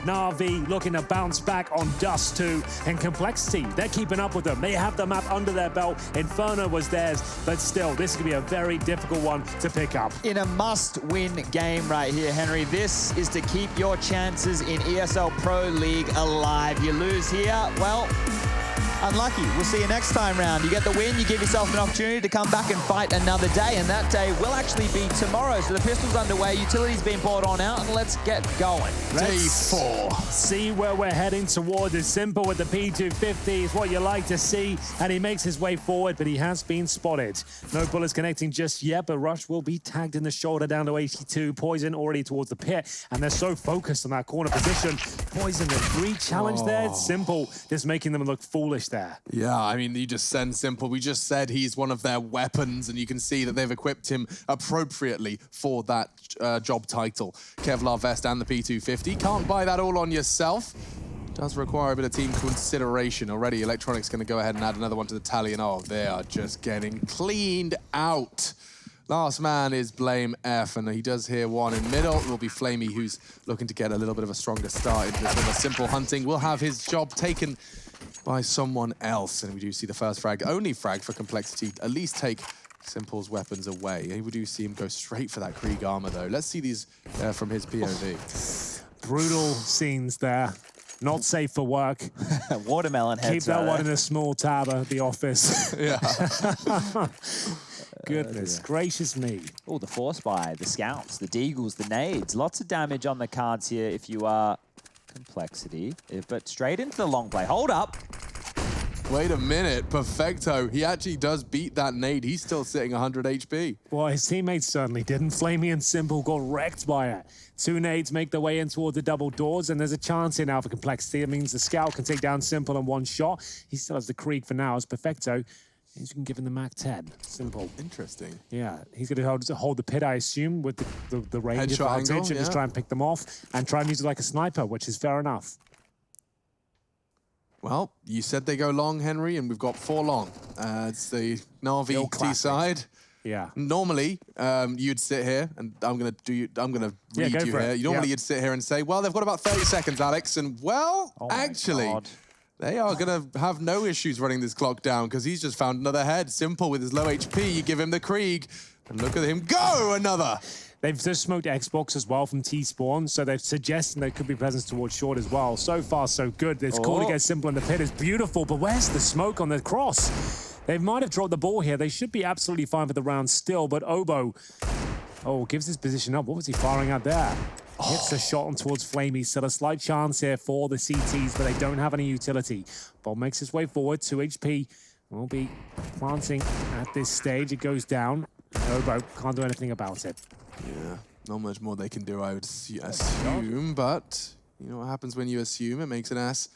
Navi looking to bounce back on Dust2 and Complexity. They're keeping up with them. They have the map under their belt. Inferno was theirs, but still, this could be a very difficult one to pick up. In a must-win game right here, Henry, this is to keep your chances in ESL Pro League alive. You lose here, well, unlucky. We'll see you next time round. You get the win, you give yourself an opportunity to come back and fight another day, and that day will actually be tomorrow. So the pistol's underway, utility's being poured on out, and let's get going. Day 4. See where we're heading toward. It's simple with the P250 is what you like to see, and he makes his way forward, but he has been spotted. No bullets connecting just yet, but Rush will be tagged in the shoulder down to 82. Poison already towards the pit, and they're so focused on that corner position. Poison, the re-challenge there. It's simple, just making them look foolish there. Yeah, I mean, you just send Simple. We just said he's one of their weapons, and you can see that they've equipped him appropriately for that job title. Kevlar vest and the P250. Can't buy that all on yourself. Does require a bit of team consideration. Already, Electronics going to go ahead and add another one to the tally, and oh, they are just getting cleaned out. Last man is Blame F, and he does hear one in middle. It will be Flamey, who's looking to get a little bit of a stronger start into this one. Simple hunting will have his job taken by someone else, and we do see the first frag, only frag for Complexity, at least take Simple's weapons away. We do see him go straight for that Krieg armor, though. Let's see these from his POV. Brutal scenes there. Not safe for work. Watermelon heads. Keep that one in a small tab at the office. Yeah. Goodness gracious me. Oh, the Force Buy, the Scouts, the Deagles, the Nades. Lots of damage on the cards here if you are Complexity, but straight into the long play. Hold up. Wait a minute, Perfecto. He actually does beat that nade. He's still sitting 100 HP. Well, his teammates certainly didn't. Flamey and Simple got wrecked by it. 2 nades make their way in towards the double doors, and there's a chance here now for Complexity. It means the Scout can take down Simple in one shot. He still has the Krieg for now as Perfecto. He's going to give him the Mac 10. Simple. Interesting. Yeah, he's going to hold the pit, I assume, with the range Headshot advantage, angle, and just try and pick them off and try and use it like a sniper, which is fair enough. Well, you said they go long, Henry, and we've got 4 long. It's the Navi T side. Yeah. Normally, you'd sit here, and I'm gonna read you here. Normally, you'd sit here and say, "Well, they've got about 30 seconds, Alex," and well, actually, they are gonna have no issues running this clock down because he's just found another head. Simple with his low HP. You give him the Krieg, and look at him go! Another. They've just smoked Xbox as well from T-Spawn, so they're suggesting there could be presence towards short as well. So far, so good. This call to get Simple in the pit is beautiful, but where's the smoke on the cross? They might have dropped the ball here. They should be absolutely fine for the round still, but Obo, gives his position up. What was he firing at there? Hits a shot on towards Flamey. Still a slight chance here for the CTs, but they don't have any utility. Ball makes his way forward. 2 HP will be planting at this stage. It goes down. Obo can't do anything about it. Yeah, not much more they can do, I would assume, but you know what happens when you assume? It makes an ass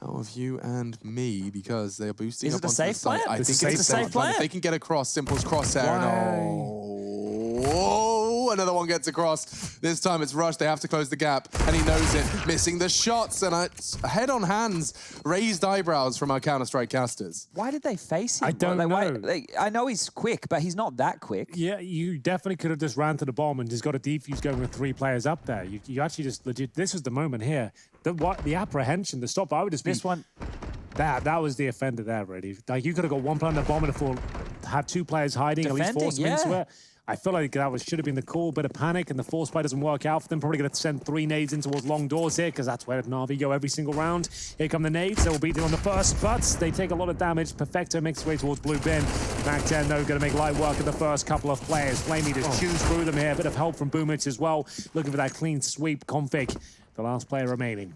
out of you and me because they are boosting up onto the side. Is it a safe plan? I think it's a safe plan. If they can get across, Simple's crosshair, and another one gets across. This time it's Rush. They have to close the gap, and he knows it. Missing the shots, and head on hands, raised eyebrows from our Counter-Strike casters. Why did they face him? I don't know. I know he's quick, but he's not that quick. Yeah, you definitely could have just ran to the bomb and just got a defuse going with 3 players up there. You actually just legit. This was the moment here. The apprehension, the stop. I would just be. This one. That was the offender there, really. Like you could have got 1 player on the bomb and have 2 players hiding, at least force them into it. I feel like that should have been the cool bit of panic, and the force play doesn't work out for them. Probably going to send 3 nades in towards long doors here, because that's where Navi go every single round. Here come the nades. They will beat them on the first, but they take a lot of damage. Perfecto makes his way towards blue bin. Mac 10, though, going to make light work of the first couple of players. Flamey just chews through them here. A bit of help from Boomich as well. Looking for that clean sweep. Convict, the last player remaining.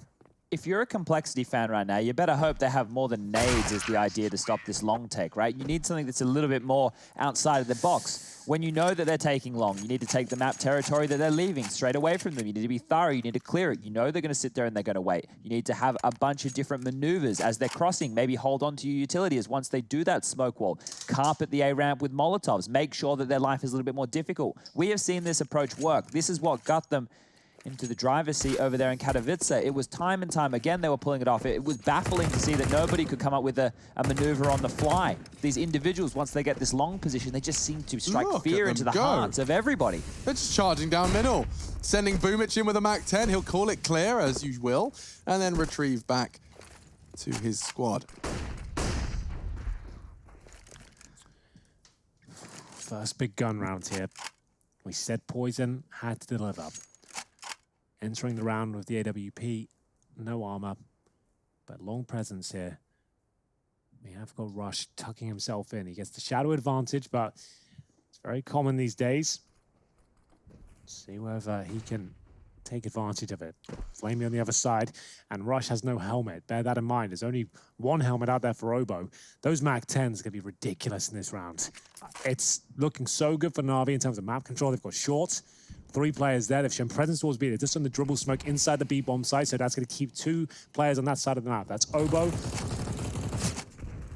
If you're a Complexity fan right now, you better hope they have more than nades is the idea to stop this long take, right? You need something that's a little bit more outside of the box. When you know that they're taking long, you need to take the map territory that they're leaving straight away from them. You need to be thorough. You need to clear it. You know they're going to sit there and they're going to wait. You need to have a bunch of different maneuvers as they're crossing. Maybe hold on to your utility as once they do that smoke wall. Carpet the A-ramp with Molotovs. Make sure that their life is a little bit more difficult. We have seen this approach work. This is what got them into the driver's seat over there in Katowice. It was time and time again they were pulling it off. It was baffling to see that nobody could come up with a maneuver on the fly. These individuals, once they get this long position, they just seem to strike fear into the hearts of everybody. They're just charging down middle, sending Boomich in with a Mac 10. He'll call it clear, as you will, and then retrieve back to his squad. First big gun round here. We said Poison had to deliver. Entering the round with the AWP, no armor, but long presence here. We have got Rush tucking himself in. He gets the shadow advantage, but it's very common these days. See whether he can take advantage of it. Flamey on the other side, and Rush has no helmet. Bear that in mind. There's only one helmet out there for Obo. Those Mac 10s are going to be ridiculous in this round. It's looking so good for Navi in terms of map control. They've got short. 3 players there. They've shown presence towards B. They're just on the dribble smoke inside the B-bomb site, so that's going to keep 2 players on that side of the map. That's Obo.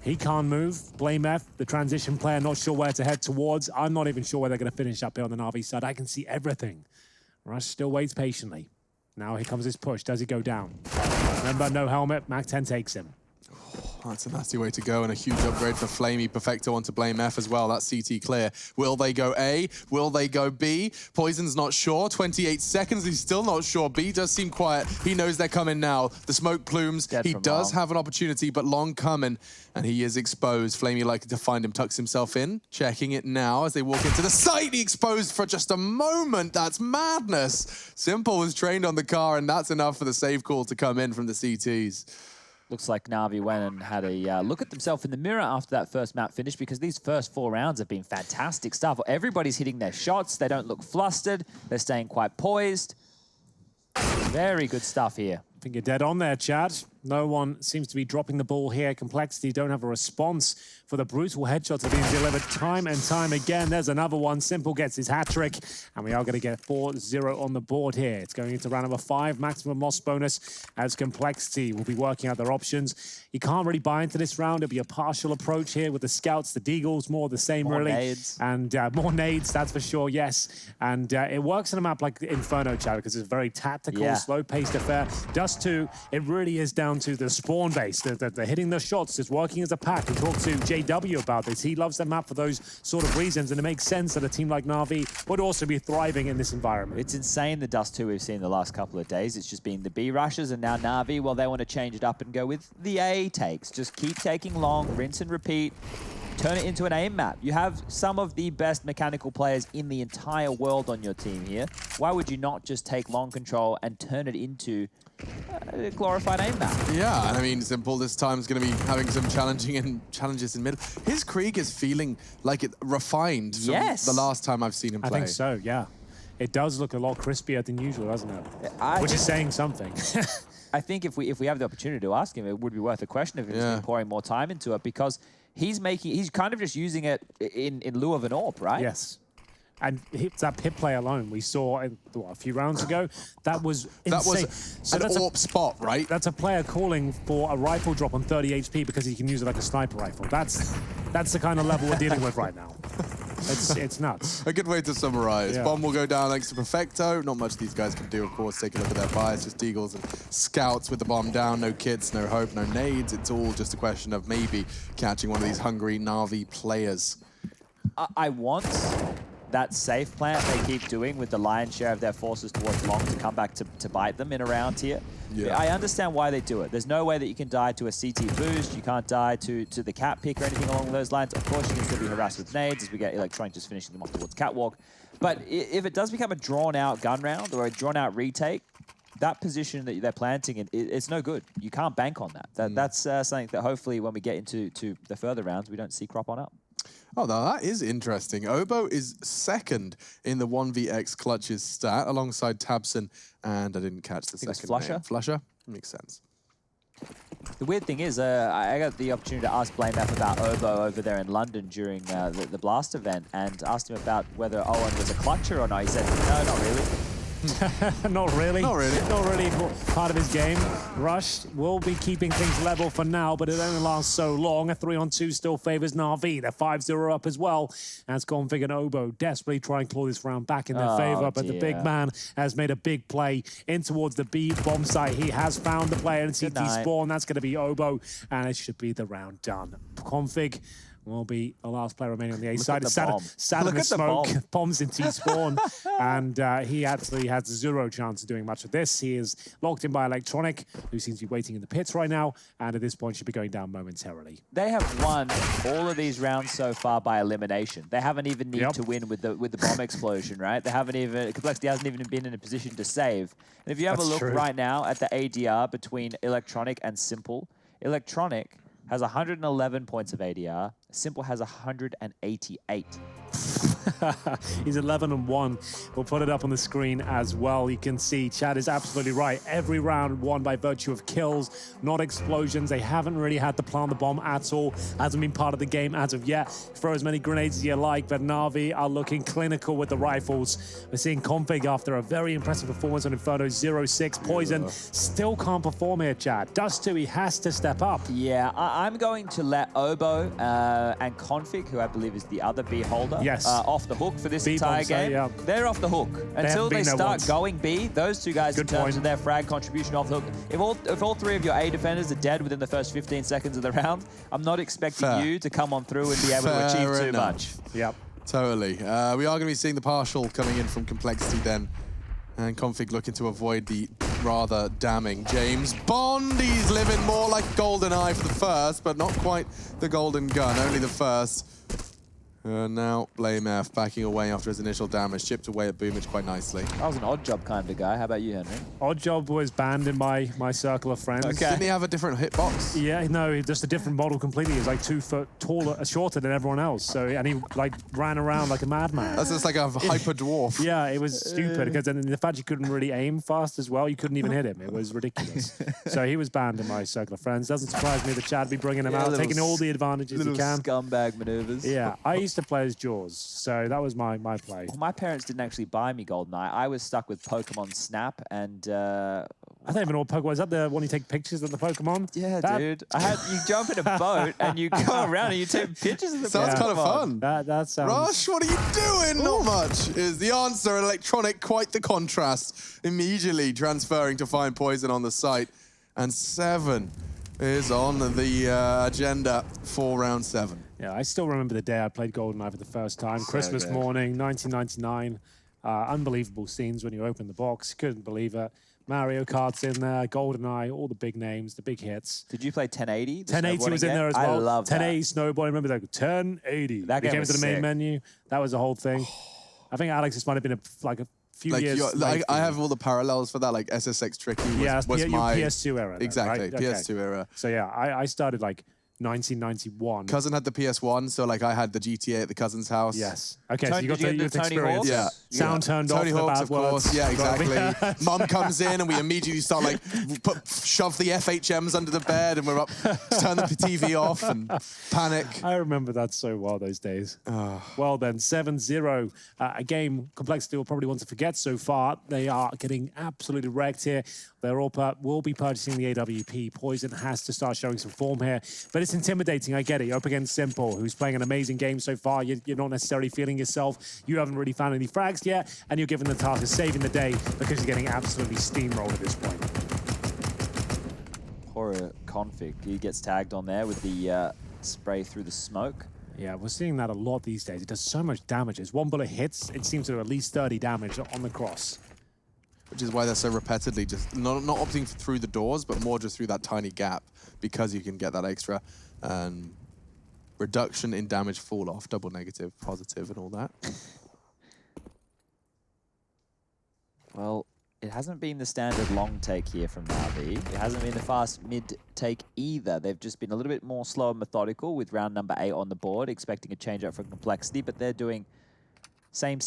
He can't move. Blame F, the transition player, not sure where to head towards. I'm not even sure where they're going to finish up here on the Navi side. I can see everything. Rush still waits patiently. Now here comes his push. Does he go down? Remember, no helmet. Mac 10 takes him. That's a nasty way to go, and a huge upgrade for Flamey. Perfecto onto Blame F as well. That's CT clear. Will they go A? Will they go B? Poison's not sure. 28 seconds. He's still not sure. B does seem quiet. He knows they're coming now. The smoke plumes. He does have an opportunity, but long coming, and he is exposed. Flamey likely to find him. Tucks himself in. Checking it now as they walk into the site. He exposed for just a moment. That's madness. Simple was trained on the car, and that's enough for the save call to come in from the CTs. Looks like Navi went and had a look at themselves in the mirror after that first map finish, because these first 4 rounds have been fantastic stuff. Everybody's hitting their shots. They don't look flustered. They're staying quite poised. Very good stuff here. I think you're dead on there, Chad. No one seems to be dropping the ball here. Complexity don't have a response for the brutal headshots that are being delivered time and time again. There's another one. Simple gets his hat trick, and we are going to get 4-0 on the board here. It's going into round number 5, maximum loss bonus, as Complexity will be working out their options. You can't really buy into this round. It'll be a partial approach here with the scouts, the deagles, more of the same, more really. Nades. And more nades, that's for sure, yes. And it works in a map like Inferno, Chad, because it's very tactical, slow-paced affair. Dust2, it really is down to the spawn base. They're hitting the shots, just working as a pack. We talked to JW about this. He loves the map for those sort of reasons, and it makes sense that a team like Navi would also be thriving in this environment. It's insane, the Dust2 we've seen the last couple of days. It's just been the B rushes, and now Navi, well, they want to change it up and go with the A takes. Just keep taking long, rinse and repeat. Turn it into an aim map. You have some of the best mechanical players in the entire world on your team here. Why would you not just take long control and turn it into a glorified aim map? Yeah, and I mean, Simple this time is going to be having some challenges in middle. His Krieg is feeling like it refined from the last time I've seen him play. I think so, yeah. It does look a lot crispier than usual, doesn't it? Which is saying something. I think if we have the opportunity to ask him, it would be worth a question if he's been pouring more time into it, because he's kind of just using it in lieu of an AWP, right? Yes. And that pit play alone, we saw a few rounds ago, that was insane. That was an AWP spot, right? That's a player calling for a rifle drop on 30 HP because he can use it like a sniper rifle. That's the kind of level we're dealing with right now. It's nuts. A good way to summarize. Yeah. Bomb will go down thanks to Perfecto. Not much these guys can do, of course. Take a look at their bias. Just Deagles and Scouts with the bomb down. No kits, no hope, no nades. It's all just a question of maybe catching one of these hungry Navi players. I want that safe plant they keep doing with the lion's share of their forces towards long to come back to bite them in a round here. Yeah. I understand why they do it. There's no way that you can die to a CT boost. You can't die to the cat pick or anything along those lines. Of course, you can still be harassed with nades as we get Electronic just finishing them off towards catwalk. But if it does become a drawn-out gun round or a drawn-out retake, that position that they're planting in, it's no good. You can't bank on that. That's something that hopefully when we get into the further rounds, we don't see crop on up. Oh, now that is interesting. Obo is second in the 1vx clutches stat alongside Tabson, and I didn't catch the second Flusher. name. Flusher? Makes sense. The weird thing is, I got the opportunity to ask Blame F about Obo over there in London during the Blast event, and asked him about whether Owen was a clutcher or not. He said, no, not really. Not really. Not really. Not really part of his game. Rush will be keeping things level for now, but it only lasts so long. A 3-on-2 still favors Navi. They're 5-0 up as well. As Convict and Obo desperately try and claw this round back in their favor, but the big man has made a big play in towards the B bomb site. He has found the player in CT spawn. That's going to be Obo, and it should be the round done. Config will be the last player remaining on the A side. Sat in the smoke, bombs in T-spawn, and he actually has zero chance of doing much of this. He is locked in by Electronic, who seems to be waiting in the pits right now, and at this point should be going down momentarily. They have won all of these rounds so far by elimination. They haven't even needed to win with the bomb explosion, right? They haven't even, Complexity hasn't even been in a position to save. And if you have a look right now at the ADR between Electronic and Simple, Electronic has 111 points of ADR. Simple has 188. He's 11-1. We'll put it up on the screen as well. You can see Chad is absolutely right. Every round won by virtue of kills, not explosions. They haven't really had to plant the bomb at all. Hasn't been part of the game as of yet. Throw as many grenades as you like, but Navi are looking clinical with the rifles. We're seeing Config after a very impressive performance on Inferno 0-6. Poison still can't perform here, Chad. Dust2, he has to step up. Yeah, I'm going to let Obo and Config, who I believe is the other B holder, off the hook for this entire game. They're off the hook until they start going B. Those two guys, in terms of their frag contribution off the hook. If all three of your A defenders are dead within the first 15 seconds of the round, I'm not expecting you to come on through and be able to achieve too much. Yep. Totally. We are going to be seeing the partial coming in from Complexity then. And Config looking to avoid the rather damning James Bond. He's living more like GoldenEye for the first, but not quite the Golden Gun, only the first. Now Blame F backing away after his initial damage, chipped away at Boomage quite nicely. I was an odd job kind of guy. How about you, Henry? Odd job was banned in my circle of friends. Okay. Didn't he have a different hitbox? Yeah, no, just a different model completely. He was like 2 foot taller, shorter than everyone else. So, and he like ran around like a madman. That's just like a hyper dwarf. Yeah, it was stupid because then the fact you couldn't really aim fast as well, you couldn't even hit him. It was ridiculous. So he was banned in my circle of friends. Doesn't surprise me that Chad be bringing him out, taking all the advantages he can. Scumbag maneuvers. Yeah, I used to play as Jaws, so that was my play. Well, my parents didn't actually buy me GoldenEye. I was stuck with Pokemon Snap and... I don't even know what Pokemon is. That the one you take pictures of the Pokemon? Yeah, dude. You jump in a boat and you go around and you take pictures of the Pokemon. Sounds kind of fun. That sounds... Rush, what are you doing? Not much is the answer. Electronic, quite the contrast. Immediately transferring to find Poison on the site. And 7 is on the agenda for round 7. Yeah, I still remember the day I played GoldenEye for the first time. Christmas morning, 1999. Unbelievable scenes when you open the box. Couldn't believe it. Mario Kart's in there, GoldenEye, all the big names, the big hits. Did you play 1080? 1080 was in there as well. I love that. 1080 snowboard. I remember that. 1080. That game came was to the main sick. menu. That was the whole thing. I think Alex, this might have been a few years. I have all the parallels for that. Like SSX Tricky was my PS2 era. Exactly, right? PS2 era. So yeah, I started like 1991. Cousin had the PS1, so like I had the GTA at the cousin's house. Yes. Okay, Tony, so you got the Tony experience. Hawk's? Yeah. Sound turned Tony off. Hawk's, the of bad course. words. Yeah, exactly. Mum comes in and we immediately start like shove the FHMs under the bed and we're up, turn the TV off and panic. I remember that so well those days. Well then, 7-0. A game Complexity will probably want to forget so far. They are getting absolutely wrecked here. They're all will be purchasing the AWP. Poison has to start showing some form here. But it's intimidating, I get it. You're up against Simple, who's playing an amazing game so far. You're not necessarily feeling yourself. You haven't really found any frags yet. And you're given the task of saving the day because you're getting absolutely steamrolled at this point. Poor Config. He gets tagged on there with the spray through the smoke. Yeah, we're seeing that a lot these days. It does so much damage. As one bullet hits, it seems to do at least 30 damage on the cross. Which is why they're so repeatedly just not opting through the doors, but more just through that tiny gap because you can get that extra reduction in damage fall off, double negative, positive, and all that. Well, it hasn't been the standard long take here from Navi. It hasn't been the fast mid take either. They've just been a little bit more slow and methodical with round number 8 on the board, expecting a change up for Complexity, but they're doing same.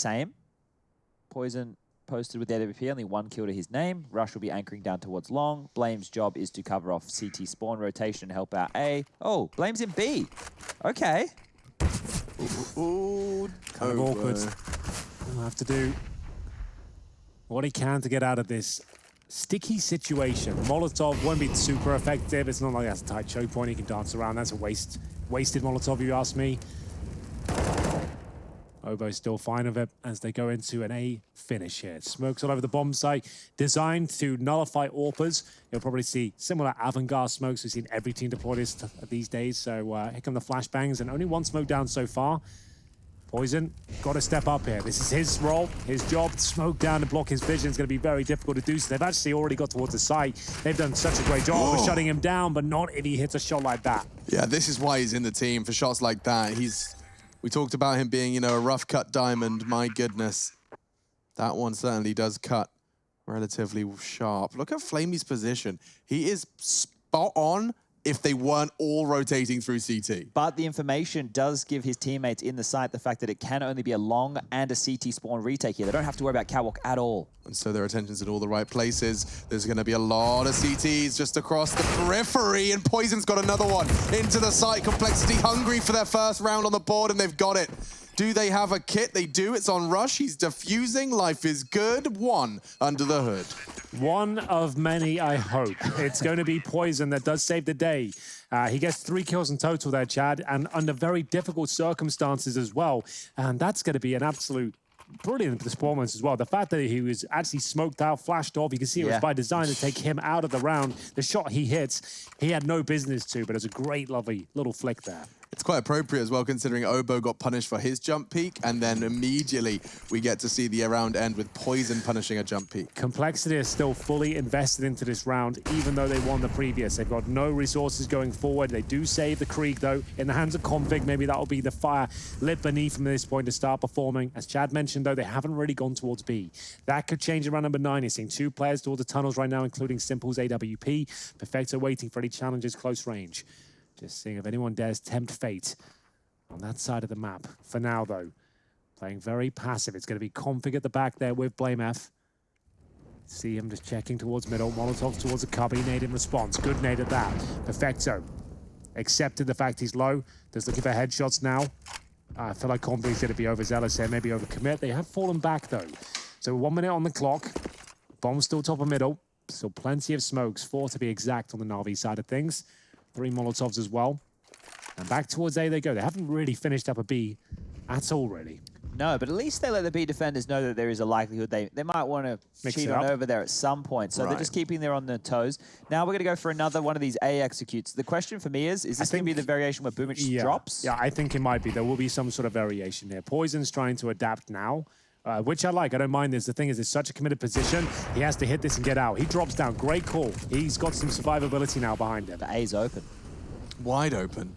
Poison posted with the AWP, only 1 kill to his name. Rush will be anchoring down towards long. Blame's job is to cover off CT spawn rotation and help out A. Oh, Blame's in B. Okay. Ooh, Kind of awkward. I'll have to do what he can to get out of this sticky situation. Molotov won't be super effective. It's not like that's a tight choke point. He can dance around. That's a wasted Molotov, if you ask me. Obo's still fine with it as they go into an A finish here. Smokes all over the bomb site, designed to nullify AWPers. You'll probably see similar avant-garde smokes. We've seen every team deploy this these days. So here come the flashbangs, and only one smoke down so far. Poison, got to step up here. This is his role, his job. Smoke down to block his vision is going to be very difficult to do. So they've actually already got towards the site. They've done such a great job of shutting him down, but not if he hits a shot like that. Yeah, this is why he's in the team, for shots like that. We talked about him being, you know, a rough cut diamond. My goodness. That one certainly does cut relatively sharp. Look at Flamey's position. He is spot on if they weren't all rotating through CT. But the information does give his teammates in the site the fact that it can only be a long and a CT spawn retake here. They don't have to worry about catwalk at all. And so their attention's in all the right places. There's going to be a lot of CTs just across the periphery, and Poison's got another one into the site. Complexity hungry for their first round on the board, and they've got it. Do they have a kit? They do. It's on Rush. He's defusing. Life is good. One under the hood. One of many, I hope. It's going to be Poison that does save the day. He gets 3 kills in total there, Chad, and under very difficult circumstances as well. And that's going to be an absolute brilliant performance as well. The fact that he was actually smoked out, flashed off, you can see it was by design to take him out of the round. The shot he hits, he had no business to, but it's a great, lovely little flick there. It's quite appropriate as well, considering Obo got punished for his jump peak, and then immediately we get to see the round end with Poison punishing a jump peak. Complexity is still fully invested into this round, even though they won the previous. They've got no resources going forward. They do save the Krieg, though, in the hands of Convict. Maybe that'll be the fire lit beneath from this point to start performing. As Chad mentioned, though, they haven't really gone towards B. That could change around number 9. You're seeing 2 players towards the tunnels right now, including Simple's AWP. Perfecto waiting for any challenges close range. Just seeing if anyone dares tempt fate on that side of the map. For now, though, playing very passive. It's going to be Config at the back there with Blame F. See him just checking towards middle. Molotov towards the cubby. Nade in response. Good nade at that. Perfecto accepted the fact he's low. Just looking for headshots now. I feel like Config's going to be overzealous here, maybe overcommit. They have fallen back, though. So 1 minute on the clock. Bomb still top of middle. Still plenty of smokes. 4 to be exact on the Navi side of things. 3 Molotovs as well. And back towards A they go. They haven't really finished up a B at all, really. No, but at least they let the B defenders know that there is a likelihood they might want to cheat on over there at some point. So they're just keeping there on their toes. Now we're going to go for another one of these A executes. The question for me is this going to be the variation where Boomich drops? Yeah, I think it might be. There will be some sort of variation there. Poison's trying to adapt now. Which I like. I don't mind this. The thing is, it's such a committed position. He has to hit this and get out. He drops down. Great call. He's got some survivability now behind him. The A's open. Wide open.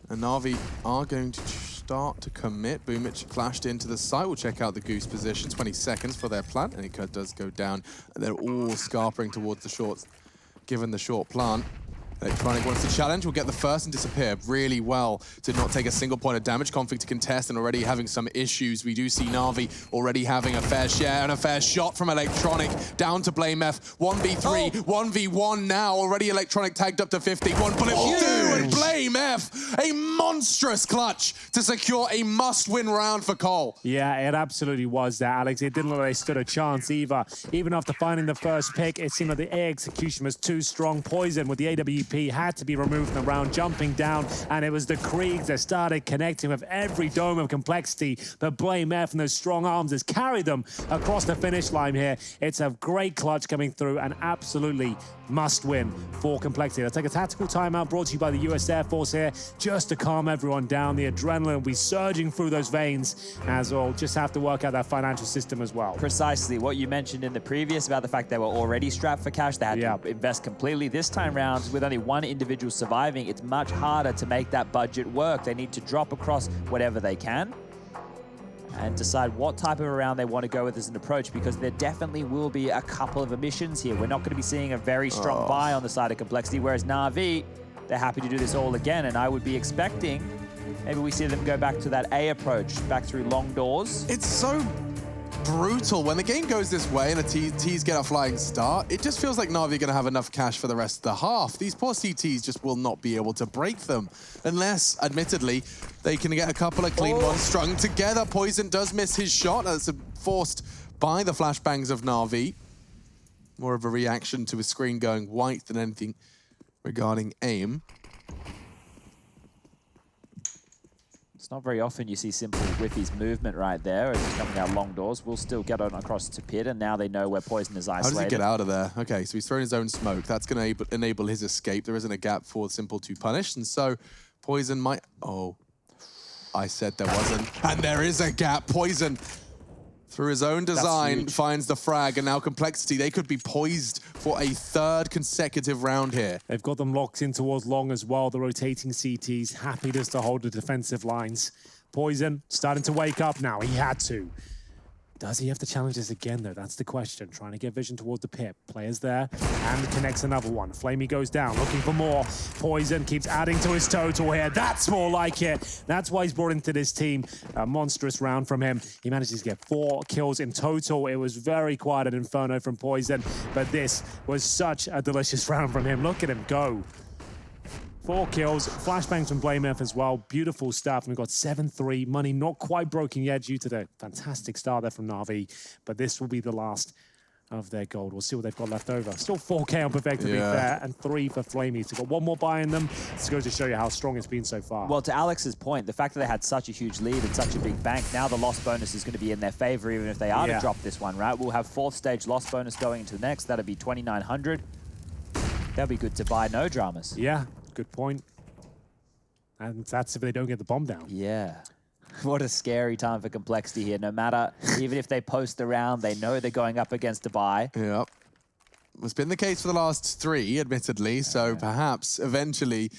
And Navi are going to start to commit. Boomich flashed into the site. We'll check out the Goose position. 20 seconds for their plant. And it does go down. And they're all scarpering towards the shorts, given the short plant. Electronic wants to challenge, will get the first and disappear really well to not take a single point of damage. Config to contest and already having some issues. We do see Navi already having a fair share and a fair shot from Electronic down to Blame F. 1v3, 1v1 now. Already Electronic tagged up to 50. 1 bullet will do, and Blame F, a monstrous clutch to secure a must-win round for Cole. Yeah, it absolutely was that, Alex. It didn't look like they stood a chance either. Even after finding the first pick, it seemed like the A execution was too strong. Poison with the AWP had to be removed from the round, jumping down, and it was the Kriegs that started connecting with every dome of Complexity. But Blame F and those strong arms has carried them across the finish line here. It's a great clutch coming through, and absolutely must win for Complexity. They'll take a tactical timeout brought to you by the US Air Force here, just to calm everyone down. The adrenaline will be surging through those veins, as we'll just have to work out that financial system as well. Precisely what you mentioned in the previous about the fact they were already strapped for cash. They had to invest completely. This time round, with only one individual surviving, it's much harder to make that budget work. They need to drop across whatever they can and decide what type of a round they want to go with as an approach, because there definitely will be a couple of omissions here. We're not going to be seeing a very strong buy on the side of Complexity, whereas Navi, they're happy to do this all again, and I would be expecting maybe we see them go back to that A approach, back through long doors. It's so brutal. When the game goes this way and the T's get a flying start, it just feels like Navi are going to have enough cash for the rest of the half. These poor CTs just will not be able to break them unless, admittedly, they can get a couple of clean ones strung together. Poison does miss his shot. That's a forced by the flashbangs of Navi. More of a reaction to his screen going white than anything regarding aim. It's not very often you see Simple with his movement right there as he's coming out long doors. We'll still get on across to pit, and now they know where Poison is isolated. How does he get out of there? Okay, so he's thrown his own smoke. That's going to enable his escape. There isn't a gap for Simple to punish, and so Poison might... Oh, I said there wasn't. And there is a gap. Poison, through his own design, finds the frag, and now Complexity, they could be poised for a third consecutive round here. They've got them locked in towards long as well. The rotating CTs, happy just to hold the defensive lines. Poison starting to wake up now. He had to. Does he have to challenge this again, though? That's the question. Trying to get vision towards the pit. Players there, and connects another one. Flamey goes down, looking for more. Poison keeps adding to his total here. That's more like it. That's why he's brought into this team. A monstrous round from him. He manages to get 4 kills in total. It was very quiet at Inferno from Poison, but this was such a delicious round from him. Look at him go. 4 kills, flashbangs from Flamey as well. Beautiful stuff. And we've got 7-3. Money not quite broken yet due to the fantastic start there from Navi. But this will be the last of their gold. We'll see what they've got left over. Still 4K on Perfect to be fair, and 3 for Flamey. So got 1 more buy in them. This goes to show you how strong it's been so far. Well, to Alex's point, the fact that they had such a huge lead and such a big bank, now the loss bonus is going to be in their favor, even if they are to drop this one, right? We'll have 4th stage loss bonus going into the next. That'll be 2,900. That'll be good to buy, no dramas. Yeah, good point. And that's if they don't get the bomb down. Yeah. What a scary time for Complexity here. No matter, even if they post the round, they know they're going up against a buy. Yeah. It's been the case for the last 3, admittedly, so perhaps eventually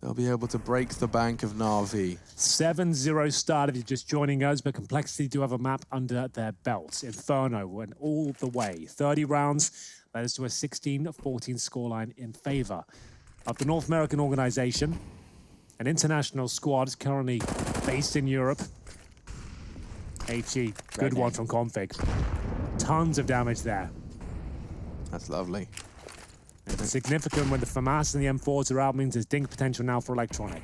they'll be able to break the bank of Navi. 7-0 start if you're just joining us, but Complexity do have a map under their belts. Inferno went all the way. 30 rounds, that is to a 16-14 scoreline in favor of the North American organization. An international squad currently based in Europe. HE, good one from Convict. Tons of damage there. That's lovely. And significant when the FAMAS and the M4s are out, means there's dink potential now for Electronic.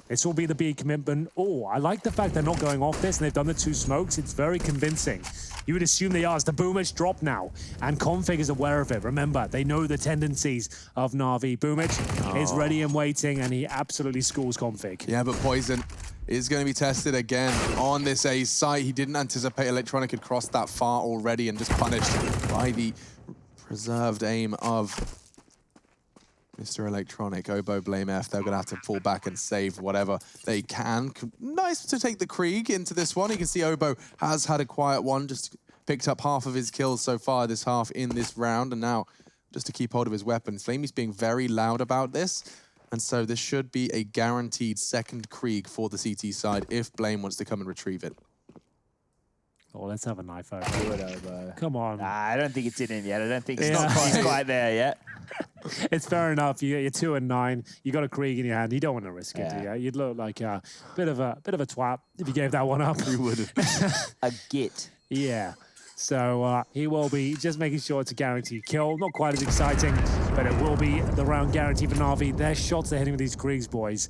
This will be the B commitment. Oh, I like the fact they're not going off this and they've done the 2 smokes. It's very convincing. You would assume they are. It's the Boomich drop now. And Config is aware of it. Remember, they know the tendencies of Navi. Boomich is ready and waiting, and he absolutely schools Config. Yeah, but Poison is going to be tested again on this A site. He didn't anticipate Electronic had crossed that far already and just punished by the preserved aim of Mr. Electronic. Obo, Blame F, they're going to have to fall back and save whatever they can. Nice to take the Krieg into this one. You can see Obo has had a quiet one, just picked up half of his kills so far this half in this round, and now just to keep hold of his weapon. Flamey's being very loud about this, and so this should be a guaranteed second Krieg for the CT side if Blame wants to come and retrieve it. Oh, let's have a knife over. Do it, Obo. Come on. Nah, I don't think it's in him yet. I don't think it's not quite there yet. It's fair enough. You're 2 and 9. You got a Krieg in your hand. You don't want to risk it. Do you? You'd look like a bit of a twat if you gave that one up. You wouldn't. A git. Yeah. So he will be just making sure it's a guaranteed kill. Not quite as exciting, but it will be the round guaranteed for Navi. Their shots they're hitting with these Kriegs, boys.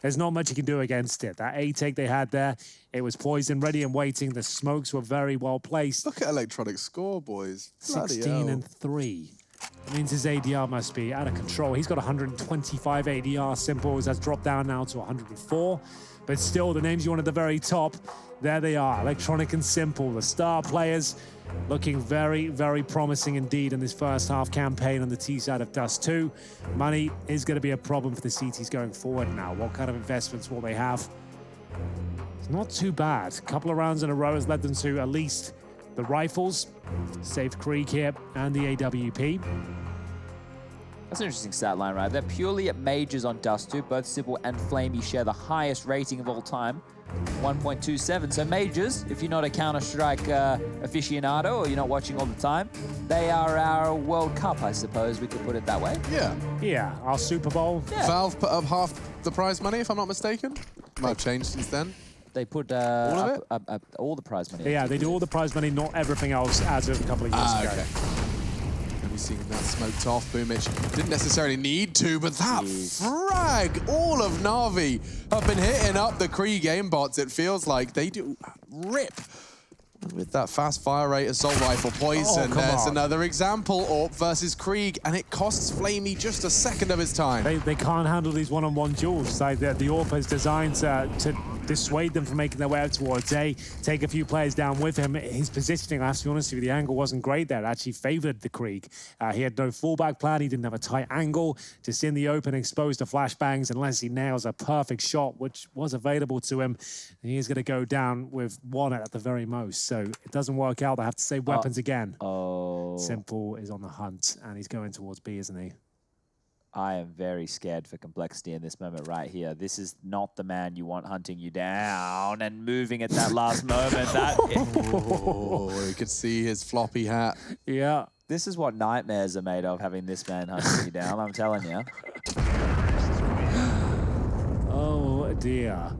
There's not much you can do against it. That A take they had there, it was Poison, ready and waiting. The smokes were very well placed. Look at Electronic score, boys. 16 and 3. That means his ADR must be out of control. He's got 125 ADR. Simples has dropped down now to 104. But still, the names you want at the very top, there they are. Electronic and Simple, the star players, looking very, very promising indeed in this first half campaign on the T side of Dust2. Money is going to be a problem for the CTs going forward now. What kind of investments will they have? It's not too bad. A couple of rounds in a row has led them to at least the rifles, saved Krieg here, and the AWP. That's an interesting stat line, right? They're purely at majors on Dust2. Both Simple and Flamey share the highest rating of all time, 1.27. So majors, if you're not a Counter-Strike aficionado or you're not watching all the time, they are our World Cup, I suppose we could put it that way. Yeah. Yeah, our Super Bowl. Yeah. Valve put up half the prize money, if I'm not mistaken. Might have changed since then. They put all of it? up all the prize money. Yeah, they do all the prize money, not everything else, as of a couple of years ago. Okay. Seeing that smoked off. Boomich didn't necessarily need to, but that frag, all of Navi have been hitting up the Krieg aimbots. It feels like they do rip With that fast fire rate, assault rifle, poison, there's another example. Orp versus Krieg, and it costs Flamey just a second of his time. They can't handle these one-on-one duels. Like the Orp is designed to dissuade them from making their way out towards A, take a few players down with him. His positioning, I have to be honest with you, the angle wasn't great there. It actually favored the Krieg. He had no fallback plan. He didn't have a tight angle. Just in the open, exposed to flashbangs, unless he nails a perfect shot, which was available to him. And he is going to go down with one at the very most. So it doesn't work out. They have to save weapons again. Simple is on the hunt, and he's going towards B, isn't he? I am very scared for Complexity in this moment right here. This is not the man you want hunting you down and moving at that last moment. You could see his floppy hat. Yeah. This is what nightmares are made of, having this man hunting you down, I'm telling you. Oh, dear.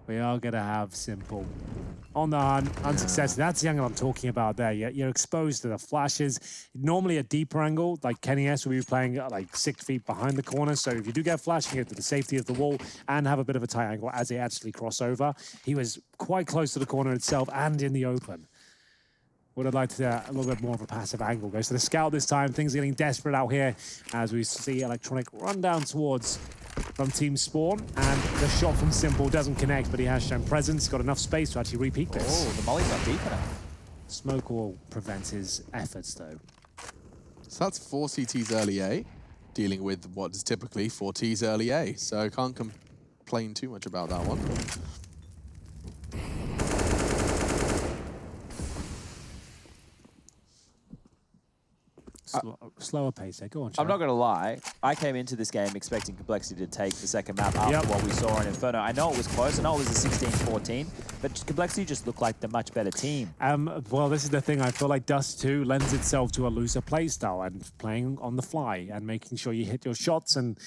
We are going to have Simple on the hunt, unsuccessful. That's the angle I'm talking about there. You're exposed to the flashes. Normally a deeper angle, like Kenny S will be playing like 6 feet behind the corner. So if you do get flashing it to the safety of the wall and have a bit of a tight angle as they actually cross over, he was quite close to the corner itself and in the open. Would have liked a little bit more of a passive angle. Goes to the scout this time. Things are getting desperate out here as we see Electronic run down towards from Team Spawn, and the shot from Simple doesn't connect, but he has shown presence. Got enough space to actually repeat this. Oh, the molly's not deep enough. Smoke will prevent his efforts, though. So that's 4 CTs early A, dealing with what is typically 4 Ts early A. So can't complain too much about that one. Slower pace there. Go on, Chad. I'm not going to lie. I came into this game expecting Complexity to take the second map after what we saw in Inferno. I know it was close. I know it was a 16-14, but Complexity just looked like the much better team. Well, this is the thing. I feel like Dust2 lends itself to a looser playstyle and playing on the fly and making sure you hit your shots. And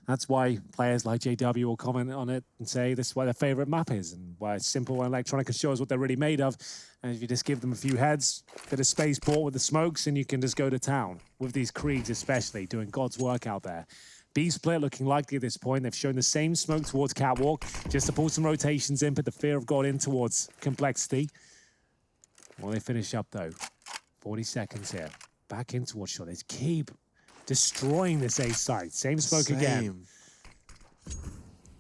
that's why players like JW will comment on it and say this is why their favorite map is and why Simple and Electronic shows what they're really made of. And if you just give them a few heads, bit of spaceport with the smokes, and you can just go to town. With these Kriegs especially, doing God's work out there. B split looking likely at this point. They've shown the same smoke towards Catwalk, just to pull some rotations in, put the fear of God in towards Complexity. Well, they finish up though. 40 seconds here. Back in towards shot. They keep destroying this A site. Same smoke again.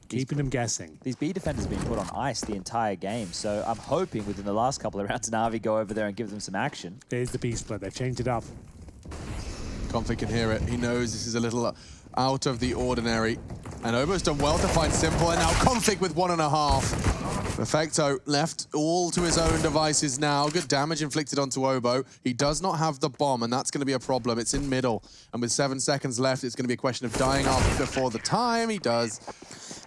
Keeping them guessing. These B defenders have been put on ice the entire game, so I'm hoping within the last couple of rounds, Navi go over there and give them some action. There's the B split. They've changed it up. Convict can hear it. He knows this is a little out of the ordinary. And Obo's done well to find Simple, and now Convict with 1.5. Perfecto left all to his own devices now. Good damage inflicted onto Obo. He does not have the bomb, and that's going to be a problem. It's in middle, and with 7 seconds left, it's going to be a question of dying off before the time. He does.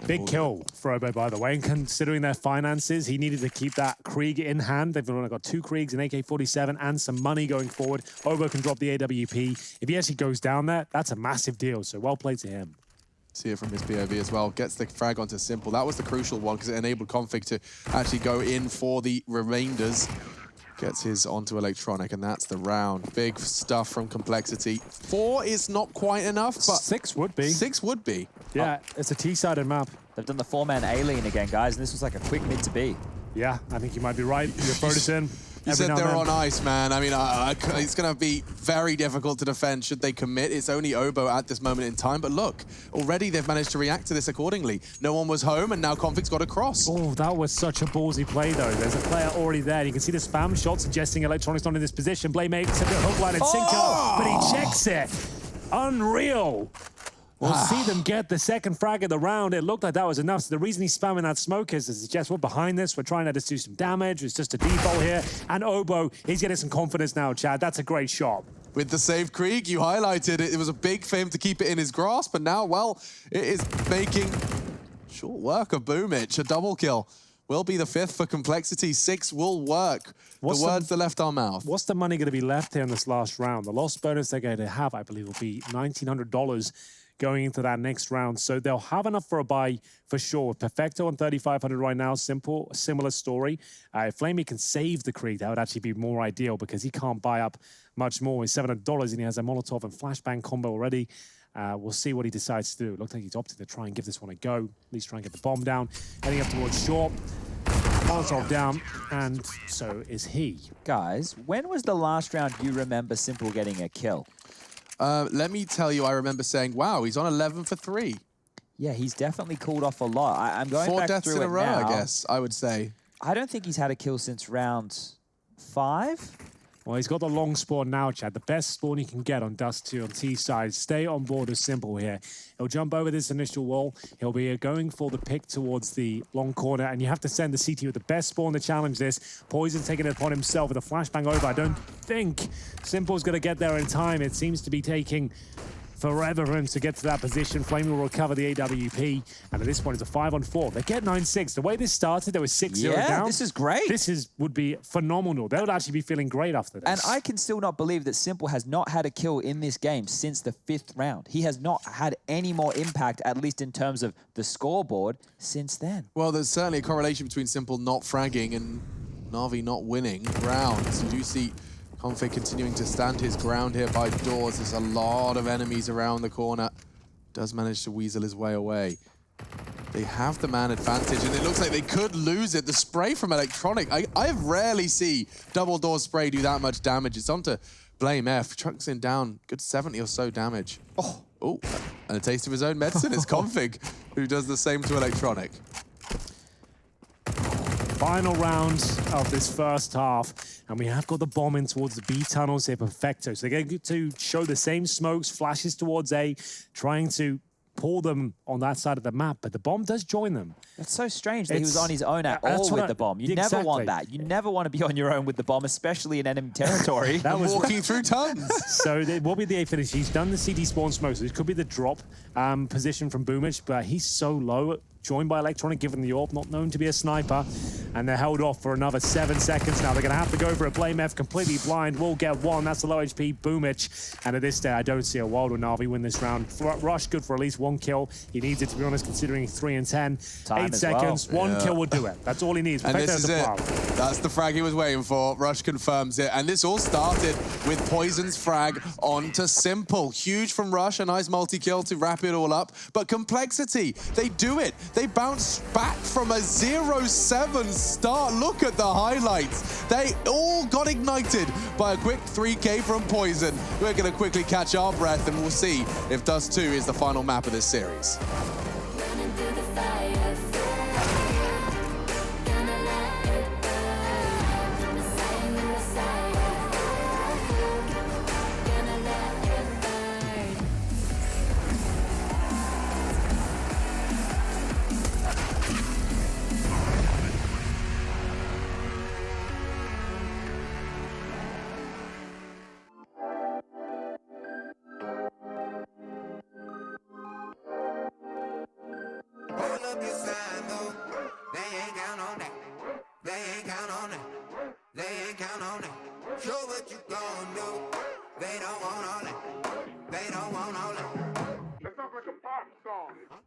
Big kill for Obo, by the way, and considering their finances, he needed to keep that Krieg in hand. They've only got 2 Kriegs, an AK-47, and some money going forward. Obo can drop the AWP. If he actually goes down there, that's a massive deal, so well played to him. See it from his POV as well. Gets the frag onto Simple. That was the crucial one because it enabled Convict to actually go in for the remainders. Gets his onto Electronic, and that's the round. Big stuff from Complexity. 4 is not quite enough, but 6 would be. 6 would be. Yeah, it's a T-sided map. They've done the 4-man A-lean again, guys, and this was like a quick mid to B. Yeah, I think you might be right. Your throat is in. You said they're on ice, man. I mean, it's going to be very difficult to defend should they commit. It's only Obo at this moment in time. But look, already they've managed to react to this accordingly. No one was home, and now Convict's got a cross. Oh, that was such a ballsy play, though. There's a player already there. You can see the spam shot suggesting Electronic's not in this position. Blay makes a hook line and sinker, but he checks it. Unreal. We'll see them get the second frag of the round. It looked like that was enough. So the reason he's spamming that smoke is to suggest we're behind this. We're trying to just do some damage. It's just a default here. And Obo, he's getting some confidence now, Chad. That's a great shot. With the save Krieg, you highlighted it. It was a big for him to keep it in his grasp. And now, well, it is making short work of Boomich. A double kill will be the 5th for Complexity. 6 will work. The words that left our mouth. What's the money going to be left here in this last round? The lost bonus they're going to have, I believe, will be $1,900. Going into that next round. So they'll have enough for a buy for sure. With Perfecto on 3,500 right now, Simple, a similar story. If Flamey can save the Krieg, that would actually be more ideal because he can't buy up much more. He's $700 and he has a Molotov and flashbang combo already. We'll see what he decides to do. It looks like he's opted to try and give this one a go. At least try and get the bomb down. Heading up towards short. Molotov down, and so is he. Guys, when was the last round you remember Simple getting a kill? Let me tell you, I remember saying, wow, he's on 11 for 3. Yeah, he's definitely cooled off a lot. I'm going 4 back deaths through in a it row, now. I guess, I would say. I don't think he's had a kill since round 5. Well, he's got the long spawn now, Chad. The best spawn he can get on Dust2 on T side. Stay on board as Simple here. He'll jump over this initial wall. He'll be going for the pick towards the long corner, and you have to send the CT with the best spawn to challenge this. Poison taking it upon himself with a flashbang over. I don't think Simple's going to get there in time. It seems to be taking forever for him to get to that position. Flamey will recover the AWP, and at this point, it's a 5-on-4. They get 9-6. The way this started, there was 6-0 down. This is great. This would be phenomenal. They would actually be feeling great after this. And I can still not believe that Simple has not had a kill in this game since the 5th round. He has not had any more impact, at least in terms of the scoreboard, since then. Well, there's certainly a correlation between Simple not fragging and Navi not winning rounds. You do see Conveyed continuing to stand his ground here by doors. There's a lot of enemies around the corner. Does manage to weasel his way away. They have the man advantage, and it looks like they could lose it. The spray from Electronic, I rarely see double door spray do that much damage. It's onto Blame F, chucks him down, good 70 or so damage. Oh, and a taste of his own medicine is Config, who does the same to Electronic. Final round of this first half, and we have got the bomb in towards the B tunnels here, perfecto. So they're going to show the same smokes, flashes towards A, trying to pull them on that side of the map, but the bomb does join them. That's so strange that he was on his own at all with the bomb. You never want that. You never want to be on your own with the bomb, especially in enemy territory. That was walking through tons. So it will be the A finish. He's done the CD spawn smoke, so this could be the drop position from Boomich, but he's so low, joined by Electronic, given the AWP, not known to be a sniper, and they're held off for another 7 seconds now. They're going to have to go for a Blame F, completely blind, will get one. That's the low HP Boomich, and at this day, I don't see a world where Navi win this round. Rush good for at least 1 kill. He needs it, to be honest, considering 3 and 10. Time 8 seconds, well. 1 kill will do it. That's all he needs. And this is it. That's the frag he was waiting for. Rush confirms it. And this all started with Poison's frag onto Simple. Huge from Rush, a nice multi-kill to wrap it all up. But Complexity, they do it. They bounce back from a 0-7 start. Look at the highlights. They all got ignited by a quick 3K from Poison. We're going to quickly catch our breath, and we'll see if Dust2 is the final map of this series.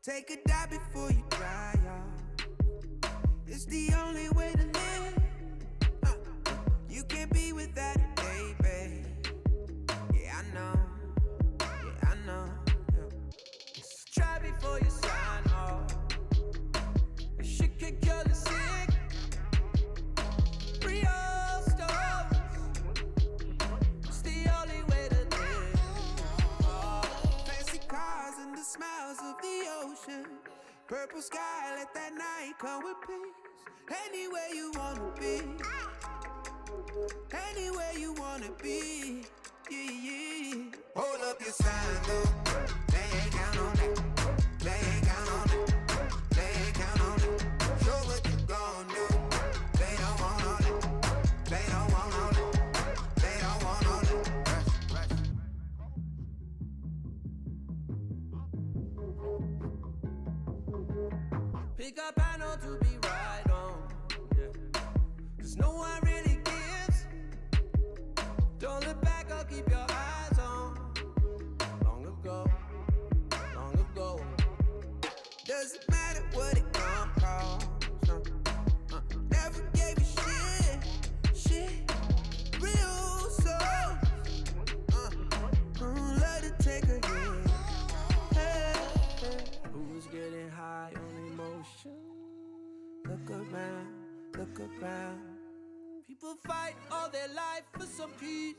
Take a dive before you dry off. It's the only way to live. You can't be without it, baby. Yeah, I know. Yeah, I know. Yeah. Try before you sign off. Shit could kill the sick. Real stuff. It's the only way to live. Fancy cars and the smiles of the ocean. Purple sky, let that night come with peace. Anywhere you wanna be. Anywhere you wanna be. Yeah, yeah. Hold up your sign, though. They ain't count on that. They ain't count on that. They ain't count on that. Show what you gon' do. They don't want all that. They don't want all that. They don't want all that. Pick up panel to be right on. Yeah. 'Cause no one really gives. Don't look back, I'll keep your eyes on. Long ago. Doesn't matter what it gon' cost. Never gave a shit. Real soul. Let it take a hit. Hey. Who's getting high on emotion? Look look around. People fight all their life for some peace.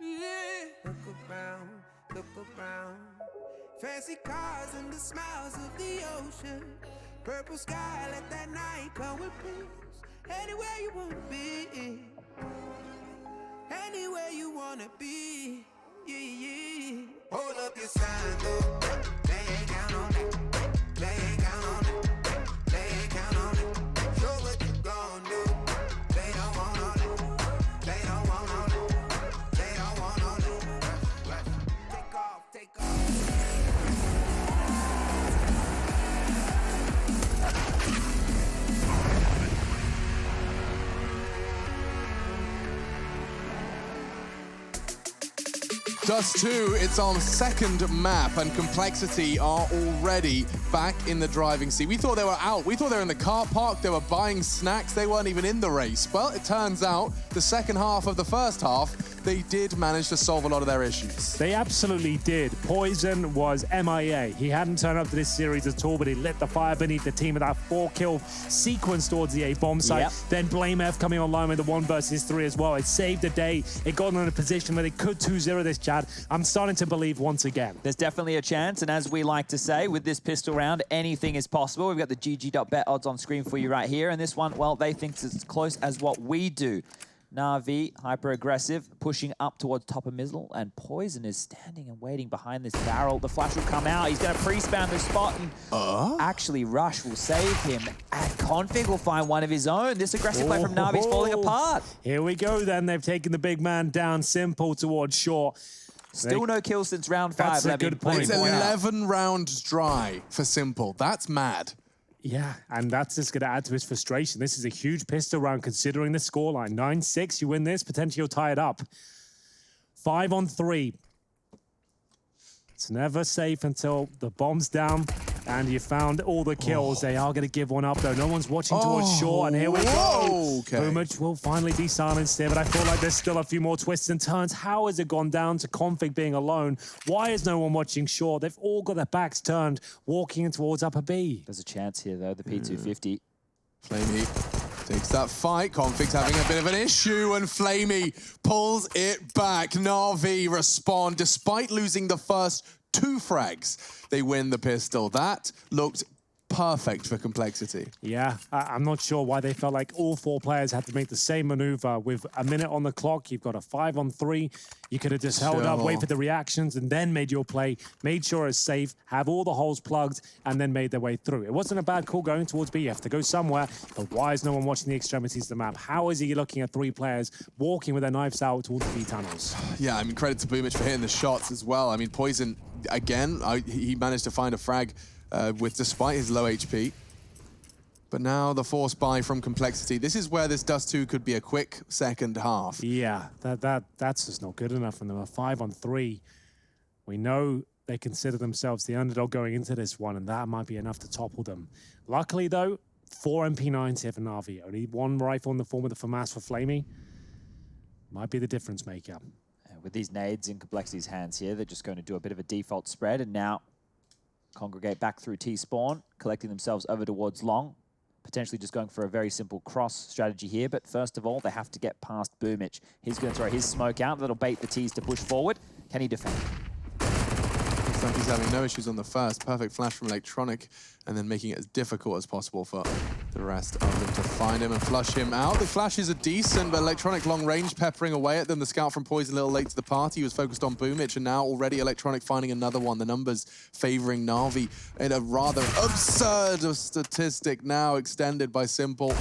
Yeah. Look around, look around. Fancy cars and the smiles of the ocean. Purple sky, let that night come with peace. Anywhere you wanna be. Anywhere you wanna be. Yeah, yeah. Hold up your sign, though. They ain't count on that. They ain't count on that. They ain't count on it. Show what you gon' do. They don't want all that. They don't want all that. They don't want all that. Take off, take off. Dust2, it's on second map, and Complexity are already back in the driving seat. We thought they were out. We thought they were in the car park. They were buying snacks. They weren't even in the race. Well, it turns out the second half of the first half, they did manage to solve a lot of their issues. They absolutely did. Poison was MIA. He hadn't turned up to this series at all, but he lit the fire beneath the team with that 4-kill sequence towards the A bomb site. Yep. Then Blame F coming online with the 1 versus 3 as well. It saved the day. It got them in a position where they could 2-0 this, Chad. I'm starting to believe once again. There's definitely a chance, and as we like to say, with this pistol round, anything is possible. We've got the GG.bet odds on screen for you right here, and this one, well, they think it's as close as what we do. Navi, hyper-aggressive, pushing up towards top of Mizzle, and Poison is standing and waiting behind this barrel. The flash will come out. He's going to pre-spam the spot, and actually Rush will save him, and Conveyed will find one of his own. This aggressive play from Navi is falling apart. Here we go then. They've taken the big man down simple towards short. Still no kills since round 5. That's a good point. It's 11 rounds dry for Simple. That's mad. Yeah, and that's just going to add to his frustration. This is a huge pistol round considering the scoreline. 9-6, you win this, potentially you'll tie it up. 5 on 3. It's never safe until the bomb's down and you found all the kills. They are going to give one up, though. No one's watching towards short, and here we go. Okay. Boomich will finally be silenced here, but I feel like there's still a few more twists and turns. How has it gone down to Convict being alone? Why is no one watching short? They've all got their backs turned, walking towards upper B. There's a chance here, though, the P250. Flamey takes that fight. Conflict's having a bit of an issue, and Flamey pulls it back. Navi respond. Despite losing the first 2 frags, they win the pistol. That looked perfect for Complexity. Yeah, I'm not sure why they felt like all 4 players had to make the same maneuver. With a minute on the clock, you've got a 5 on 3. You could have just held up, wait for the reactions, and then made your play, made sure it's safe, have all the holes plugged, and then made their way through. It wasn't a bad call going towards B. You have to go somewhere, but why is no one watching the extremities of the map? How is he looking at 3 players walking with their knives out towards the B tunnels? Yeah, I mean, credit to Boomich for hitting the shots as well. I mean, Poison, again, he managed to find a frag despite his low HP. But now the force buy from Complexity. This is where this Dust2 could be a quick second half. Yeah, that's just not good enough. And they were 5 on 3. We know they consider themselves the underdog going into this one, and that might be enough to topple them. Luckily, though, 4 MP9s here for Navi. Only 1 rifle in the form of the FAMAS for Flamey. Might be the difference maker. With these nades in Complexity's hands here, they're just going to do a bit of a default spread, and now congregate back through T-spawn, collecting themselves over towards long, potentially just going for a very simple cross strategy here. But first of all, they have to get past Boomich. He's going to throw his smoke out. That'll bait the T's to push forward. Can he defend? Looks like he's having no issues on the first. Perfect flash from Electronic, and then making it as difficult as possible for the rest of them to find him and flush him out. The flashes are decent, but Electronic long range peppering away at them. The scout from Poison a little late to the party. He was focused on Boomich, and now already Electronic finding another one. The numbers favoring Navi in a rather absurd statistic now extended by Simple.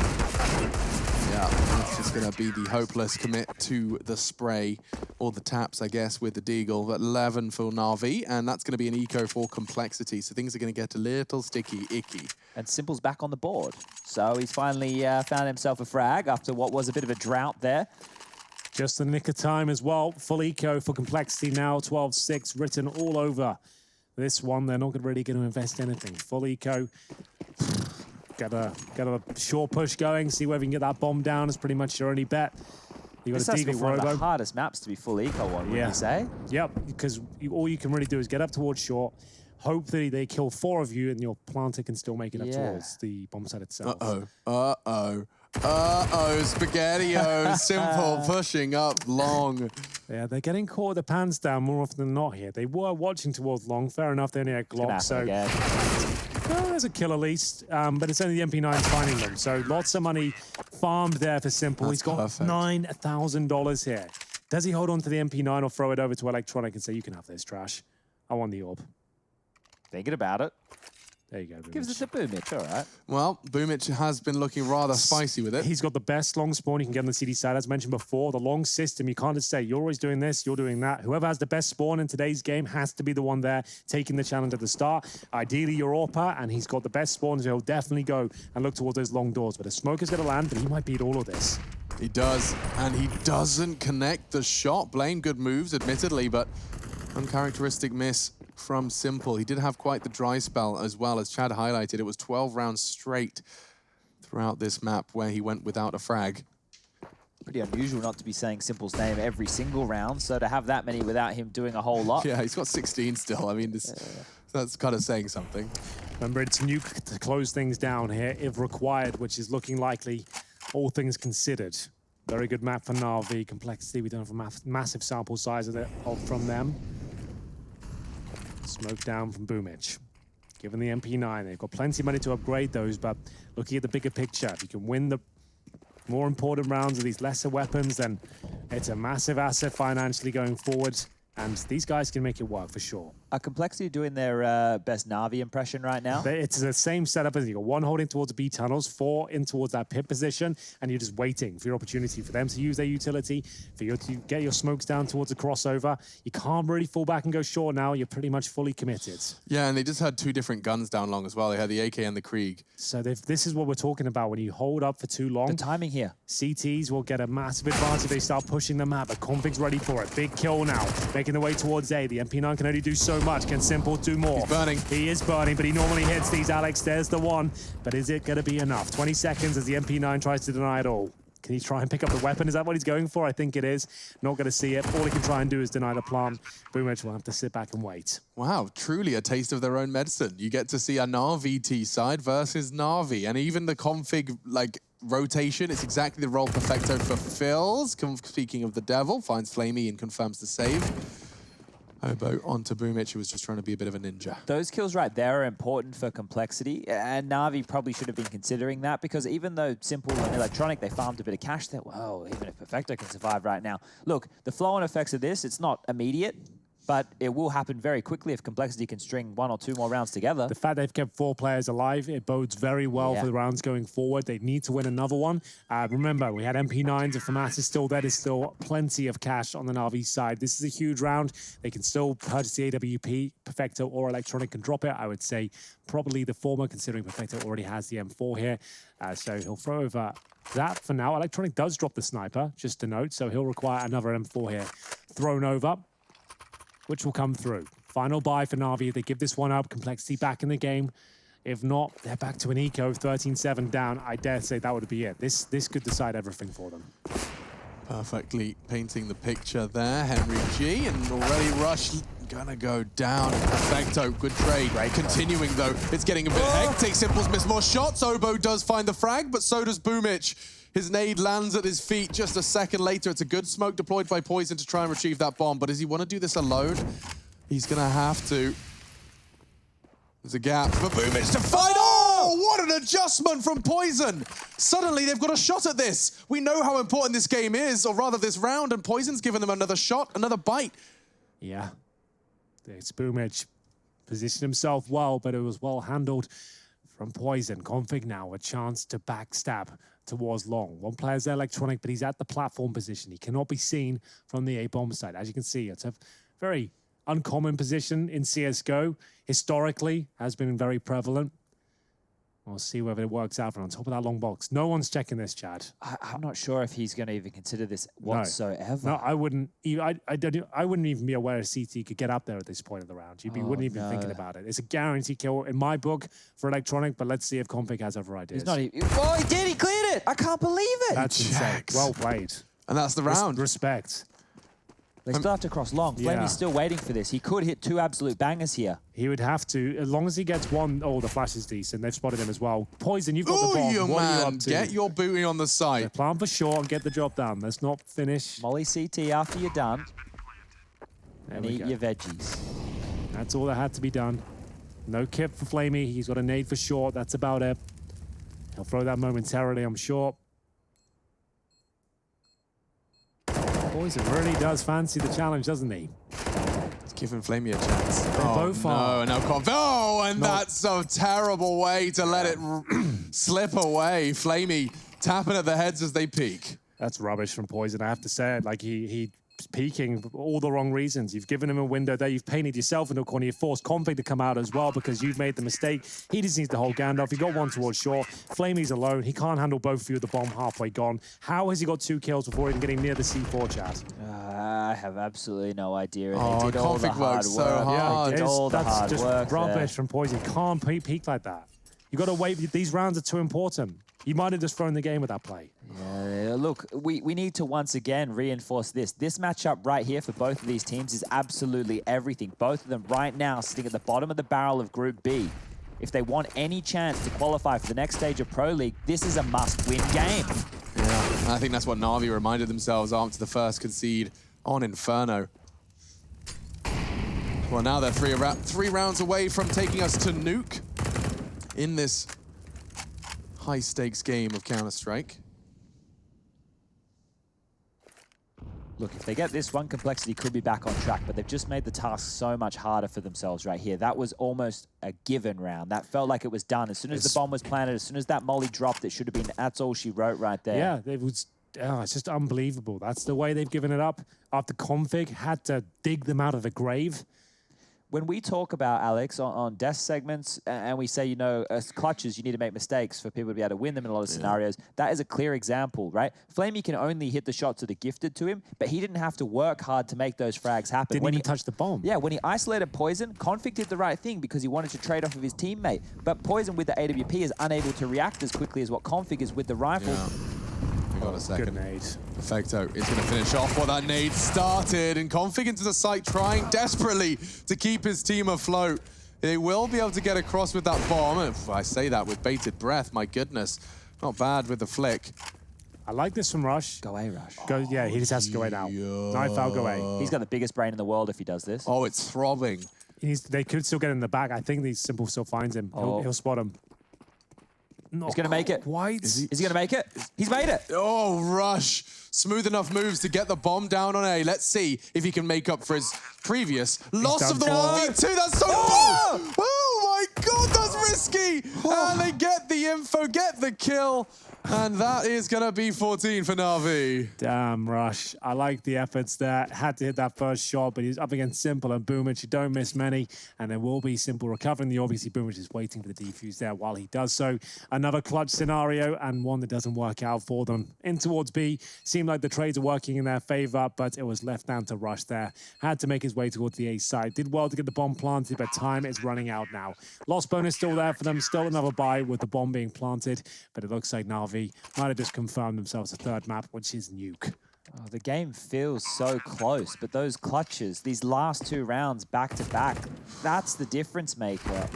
Yeah, that's just going to be the hopeless commit to the spray, or the taps, I guess, with the Deagle. But 11 for Navi, and that's going to be an eco for Complexity. So things are going to get a little sticky, icky. And Simple's back on the board. So he's finally found himself a frag after what was a bit of a drought there. Just the nick of time as well. Full eco for Complexity now. 12-6 written all over this one. They're not really going to invest anything. Full eco. Got a short push going, see whether you can get that bomb down. Is pretty much your only bet. You got This a has to be Deagle one of the Robo. hardest maps to be full eco on, wouldn't you say? Yep, because all you can really do is get up towards short. Hopefully they kill 4 of you and your planter can still make it up towards the bomb site itself. Uh-oh. Uh-oh. Uh-oh, Spaghetti-O, Simple pushing up long. Yeah, they're getting caught with the pants down more often than not here. They were watching towards long. Fair enough, they only had Glock, so... Well, there's a kill at least, but it's only the MP9 finding them. So lots of money farmed there for Simple. He's got $9,000 here. Does he hold on to the MP9 or throw it over to Electronic and say, you can have this trash? I want the orb. Thinking about it. There you go, Boomich. Gives it to Boomich, all right. Well, Boomich has been looking rather spicy with it. He's got the best long spawn you can get on the CD side. As mentioned before, the long system, you can't just say, you're always doing this, you're doing that. Whoever has the best spawn in today's game has to be the one there taking the challenge at the start. Ideally, you're AWPer, and he's got the best spawn, so he'll definitely go and look towards those long doors. But a smoker's going to land, but he might beat all of this. He does, and he doesn't connect the shot. Blaine, good moves, admittedly, but uncharacteristic miss from Simple. He did have quite the dry spell as well. As Chad highlighted, it was 12 rounds straight throughout this map where he went without a frag. Pretty unusual not to be saying Simple's name every single round, so to have that many without him doing a whole lot. Yeah, he's got 16 still. I mean, that's kind of saying something. Remember, it's nuke to close things down here if required, which is looking likely, all things considered. Very good map for Navi. Complexity, we don't have a massive sample size from them. Smoke down from Boomich. Given the MP9, they've got plenty of money to upgrade those, but looking at the bigger picture, if you can win the more important rounds of these lesser weapons, then it's a massive asset financially going forward, and these guys can make it work for sure. Are Complexity doing their best Navi impression right now? It's the same setup as you got one holding towards B tunnels, 4 in towards that pit position, and you're just waiting for your opportunity for them to use their utility, for you to get your smokes down towards the crossover. You can't really fall back and go short now. You're pretty much fully committed. Yeah, and they just had 2 different guns down long as well. They had the AK and the Krieg. So this is what we're talking about. When you hold up for too long, the timing here. CTs will get a massive advantage. They start pushing the map, but Convict's ready for it. Big kill now, making the way towards A. The MP9 can only do so much. Can Simple do more? He's burning. He is burning, but he normally hits these. Alex, there's the one. But is it going to be enough? 20 seconds as the MP9 tries to deny it all. Can he try and pick up the weapon? Is that what he's going for? I think it is. Not going to see it. All he can try and do is deny the plant. Boomich will have to sit back and wait. Wow, truly a taste of their own medicine. You get to see a Navi T side versus Navi. And even the config, rotation, it's exactly the role Perfecto fulfills. Speaking of the devil, finds Flamey and confirms the save. Obo onto Boomich, who was just trying to be a bit of a ninja. Those kills right there are important for Complexity, and Navi probably should have been considering that, because even though Simple and Electronic, they farmed a bit of cash there, well, even if Perfecto can survive right now. Look, the flow and effects of this, it's not immediate, but it will happen very quickly if Complexity can string 1 or 2 more rounds together. The fact they've kept 4 players alive, it bodes very well for the rounds going forward. They need to win another one. Remember, we had MP9s. If the mass is still there, there's still plenty of cash on the Navi side. This is a huge round. They can still purchase the AWP. Perfecto or Electronic can drop it. I would say probably the former, considering Perfecto already has the M4 here. So he'll throw over that for now. Electronic does drop the sniper, just to note, so he'll require another M4 here thrown over, which will come through. Final buy for Navi. They give this one up. Complexity back in the game. If not, they're back to an eco. 13-7 down. I dare say that would be it. This could decide everything for them. Perfectly painting the picture there. Henry G, and already Rush gonna go down. Perfecto, good trade. Continuing though, it's getting a bit hectic. Simple's missed more shots. Obo does find the frag, but so does Boomich. His nade lands at his feet just a second later. It's a good smoke deployed by Poison to try and retrieve that bomb. But does he want to do this alone? He's going to have to. There's a gap for Boomich to fight. Oh, what an adjustment from Poison. Suddenly, they've got a shot at this. We know how important this game is, or rather this round, and Poison's given them another shot, another bite. Yeah. It's Boomich. Positioned himself well, but it was well handled from Poison. Config now, a chance to backstab towards long. One player's there, Electronic, but he's at the platform position. He cannot be seen from the A-bomb side. As you can see, it's a very uncommon position in CSGO. Historically, has been very prevalent. We'll see whether it works out from on top of that long box. No one's checking this, Chad. I'm not sure if he's going to even consider this whatsoever. No, I wouldn't. I wouldn't even be aware a CT could get up there at this point of the round. You wouldn't even be thinking about it. It's a guaranteed kill in my book for Electronic, but let's see if Config has other ideas. He's not even. Oh, he did. He cleared it. I can't believe it. That's insane. Well played. And that's the round. Respect. They still have to cross long. Yeah. Flamey's still waiting for this. He could hit 2 absolute bangers here. He would have to, as long as he gets one. Oh, the flash is decent. They've spotted him as well. Poison, you've got the bomb. Ooh, What are you man, up to? get your booty on the site. Plan for short and get the job done. Let's not finish. Molly CT after you're done. There And we eat go. your veggies. That's all that had to be done. No kip for Flamey. He's got a nade for short. That's about it. He'll throw that momentarily, I'm sure. Poison really does fancy the challenge, doesn't he? It's giving Flamey a chance. both no, are. now and that's a terrible way to let it slip away. Flamey tapping at the heads as they peek. That's rubbish from Poison, I have to say it. Like, he's peeking for all the wrong reasons. You've given him a window there. You've painted yourself into a corner. You've forced Convict to come out as well because you've made the mistake. He just needs to hold Gander off. He got one towards shore. Flamey's alone. He can't handle both of you with the bomb halfway gone. How has he got 2 kills before even getting near the C4, Chaz? I have absolutely no idea. Oh, They did all the Convict hard works so work. hard. They did all the That's hard just work rubbish there. from Poison. You can't peak like that. You got to wait. These rounds are too important. You might have just thrown the game with that play. Yeah, look, we need to once again reinforce this. This matchup right here for both of these teams is absolutely everything. Both of them right now sitting at the bottom of the barrel of Group B. If they want any chance to qualify for the next stage of Pro League, this is a must-win game. Yeah, I think that's what Navi reminded themselves after the first concede on Inferno. Well, now they're 3 rounds away from taking us to Nuke in this high-stakes game of Counter-Strike. Look, if they get this one, Complexity could be back on track, but they've just made the task so much harder for themselves right here. That was almost a given round. That felt like it was done. As soon as the bomb was planted, as soon as that molly dropped, it should have been, that's all she wrote right there. Yeah, it was. Oh, it's just unbelievable. That's the way they've given it up. After Config had to dig them out of the grave. When we talk about, Alex, on desk segments, and we say, you know, as clutches, you need to make mistakes for people to be able to win them in a lot of scenarios, that is a clear example, right? Flamey can only hit the shots that are gifted to him, but he didn't have to work hard to make those frags happen. Didn't even touch the bomb. Yeah, when he isolated Poison, Convict did the right thing because he wanted to trade off of his teammate. But Poison with the AWP is unable to react as quickly as what Convict is with the rifle. Yeah. We got a second. Good nade. Perfecto is going to finish off what that nade started, and Config into the site trying desperately to keep his team afloat. They will be able to get across with that bomb. If I say that with bated breath, my goodness. Not bad with the flick. I like this from Rush. Go away, Rush. Yeah, he just has to go away now. Knife out, go away. He's got the biggest brain in the world if he does this. Oh, it's throbbing. They could still get in the back. I think these Simple still finds him. He'll spot him. He's going to make it. Quite. Is he going to make it? He's made it. Oh, Rush. Smooth enough moves to get the bomb down on A. Let's see if he can make up for his previous loss of the 1v2. That's so... Oh, my God, that's risky. And they get the info, get the kill. And that is going to be 14 for Navi. Damn, Rush. I like the efforts there. Had to hit that first shot, but he's up against Simple and Boomich. You don't miss many. And there will be Simple recovering the obviously Boomich is waiting for the defuse there while he does so. Another clutch scenario and one that doesn't work out for them. In towards B. Seemed like the trades are working in their favor, but it was left down to Rush there. Had to make his way towards the A side. Did well to get the bomb planted, but time is running out now. Lost bonus still there for them. Still another buy with the bomb being planted, but it looks like Navi might have just confirmed themselves a third map, which is Nuke. Oh, the game feels so close, but those clutches, these last 2 rounds back to back, that's the difference maker.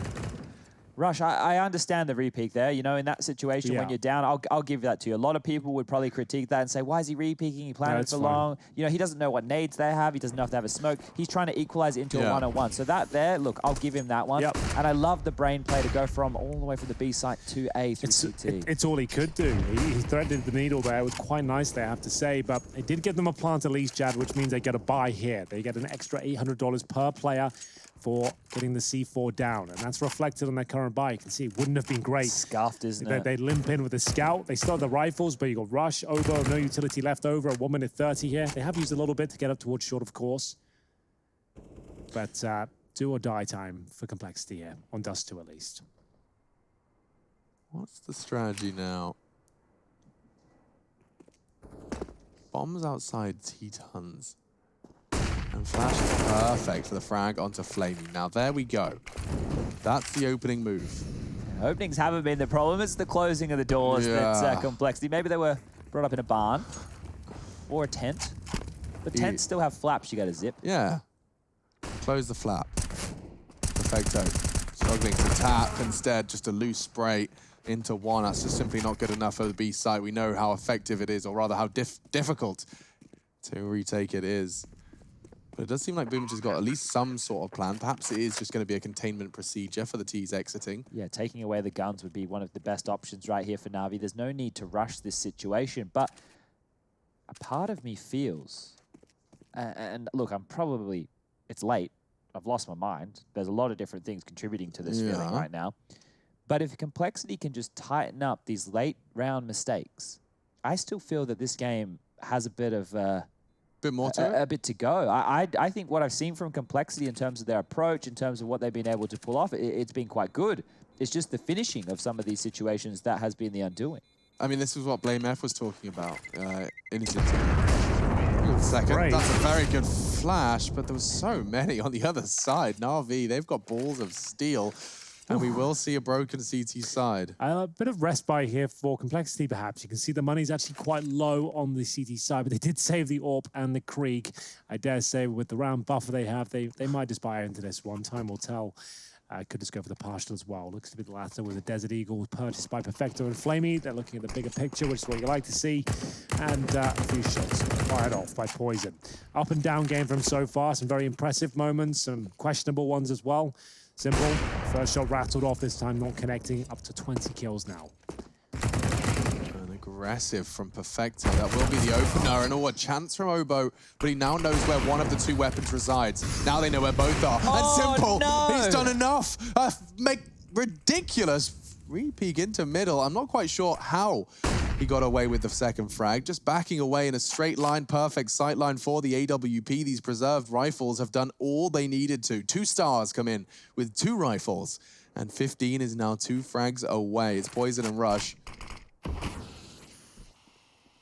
Rush, I understand the repeak there. You know, in that situation when you're down, I'll give that to you. A lot of people would probably critique that and say, why is he repeaking? He planned it for long. You know, he doesn't know what nades they have. He doesn't know if they have a smoke. He's trying to equalize it into a one-on-one. So that there, look, I'll give him that one. And I love the brain play to go from all the way from the B site to A through CT. It's all he could do. He threaded the needle there. It was quite nice there, I have to say. But it did give them a plant at least, Jad, which means they get a buy here. They get an extra $800 per player for getting the C4 down. And that's reflected on their current buy. You can see it wouldn't have been great. Scuffed, isn't it? They limp in with the scout. They still have the rifles, but you got Rush, Obo, no utility left over at 1:30 here. They have used a little bit to get up towards short, of course. But do or die time for Complexity here, on Dust2 at least. What's the strategy now? Bombs outside T-tons. And flash is perfect for the frag onto Flamey. Now, there we go. That's the opening move. Openings haven't been the problem. It's the closing of the doors that's Complexity. Maybe they were brought up in a barn or a tent. But tents still have flaps you got to zip. Yeah. Close the flap. Perfecto. Struggling to tap instead, just a loose spray into one. That's just simply not good enough for the B side. We know how effective it is, or rather how difficult to retake it is. But it does seem like Boomage has got at least some sort of plan. Perhaps it is just going to be a containment procedure for the T's exiting. Yeah, taking away the guns would be one of the best options right here for Navi. There's no need to rush this situation, but a part of me feels, and look, it's late. I've lost my mind. There's a lot of different things contributing to this feeling right now. But if Complexity can just tighten up these late round mistakes, I still feel that this game has a bit of bit more to it? A bit to go. I think what I've seen from Complexity in terms of their approach, in terms of what they've been able to pull off, it's been quite good. It's just the finishing of some of these situations that has been the undoing. I mean, this is what Blame F was talking about in his interview. Second. Great. That's a very good flash, but there was so many on the other side. Navi, they've got balls of steel, and we will see a broken CT side. A bit of respite here for Complexity, perhaps. You can see the money's actually quite low on the CT side, but they did save the AWP and the Krieg. I dare say with the round buffer they have, they might just buy into this one. Time will tell. Could just go for the partial as well. Looks to be the latter with the Desert Eagle purchased by Perfecto and Flamey. They're looking at the bigger picture, which is what you like to see. And a few shots fired off by Poison. Up and down game from so far. Some very impressive moments, some questionable ones as well. Simple. First shot rattled off this time, not connecting. Up to 20 kills now. Aggressive from Perfecto. That will be the opener, and a chance from Obo, but he now knows where one of the two weapons resides. Now they know where both are. And Simple, he's done enough. Make ridiculous re-peek into middle. I'm not quite sure how he got away with the second frag. Just backing away in a straight line, perfect sight line for the AWP. These preserved rifles have done all they needed to. 2 stars come in with 2 rifles, and 15 is now 2 frags away. It's Poison and Rush.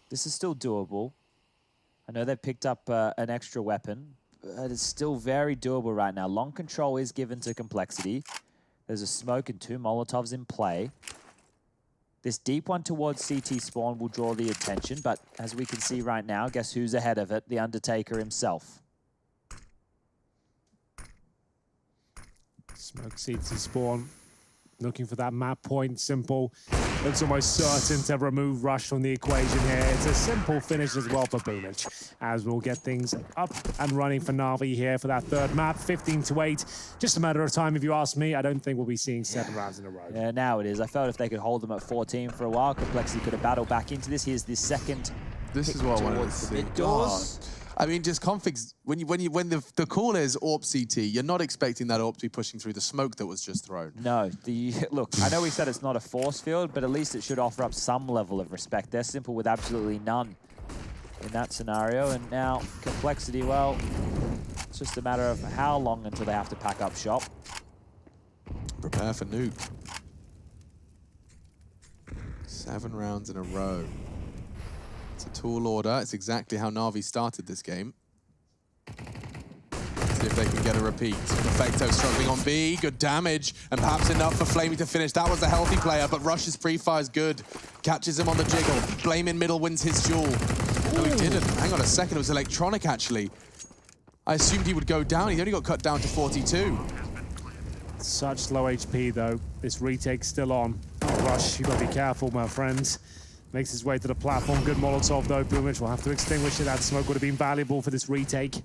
This is still doable. I know they picked up an extra weapon, but it's still very doable right now. Long control is given to Complexity. There's a smoke and 2 Molotovs in play. This deep one towards CT spawn will draw the attention, but as we can see right now, guess who's ahead of it? The Undertaker himself. Smoke CT spawn. Looking for that map point. Simple. Looks almost certain to remove Rush from the equation here. It's a simple finish as well for Boomage, as we'll get things up and running for Navi here for that third map. 15-8. Just a matter of time, if you ask me. I don't think we'll be seeing 7 rounds in a row. Yeah, now it is. I felt if they could hold them at 14 for a while, Complexity could have battled back into this. Here's the second. This is what I wanted to see. Doors. I mean, just configs, when the call is AWP CT, you're not expecting that AWP to be pushing through the smoke that was just thrown. No, look, I know we said it's not a force field, but at least it should offer up some level of respect. They're Simple with absolutely none in that scenario. And now Complexity, well, it's just a matter of how long until they have to pack up shop. Prepare for nuke. 7 rounds in a row. It's a tall order. It's exactly how Navi started this game. See if they can get a repeat. Perfecto struggling on B. Good damage, and perhaps enough for Flamey to finish. That was a healthy player, but Rush's pre-fire is good. Catches him on the jiggle. Blame in middle wins his duel. No, he didn't. Hang on a second. It was electronic, actually. I assumed he would go down. He only got cut down to 42. Such low HP, though. This retake's still on. Oh, Rush, you got to be careful, my friends. Makes his way to the platform. Good Molotov, though. Boomage will have to extinguish it. That smoke would have been valuable for this retake.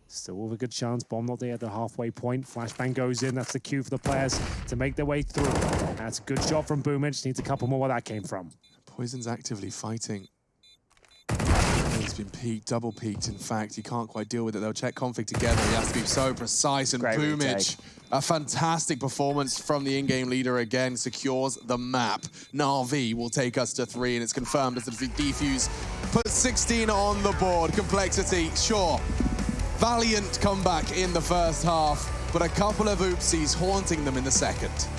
Still with a good chance. Bomb not there at the halfway point. Flashbang goes in. That's the cue for the players to make their way through. That's a good shot from Boomage. Needs a couple more where that came from. Poison's actively fighting. He's been peaked, double peaked, in fact. He can't quite deal with it. They'll check config together. He has to be so precise, and Boomage, a fantastic performance from the in-game leader again, secures the map. Navi will take us to 3, and it's confirmed as the defuse puts 16 on the board. Complexity, sure. Valiant comeback in the first half, but a couple of oopsies haunting them in the second.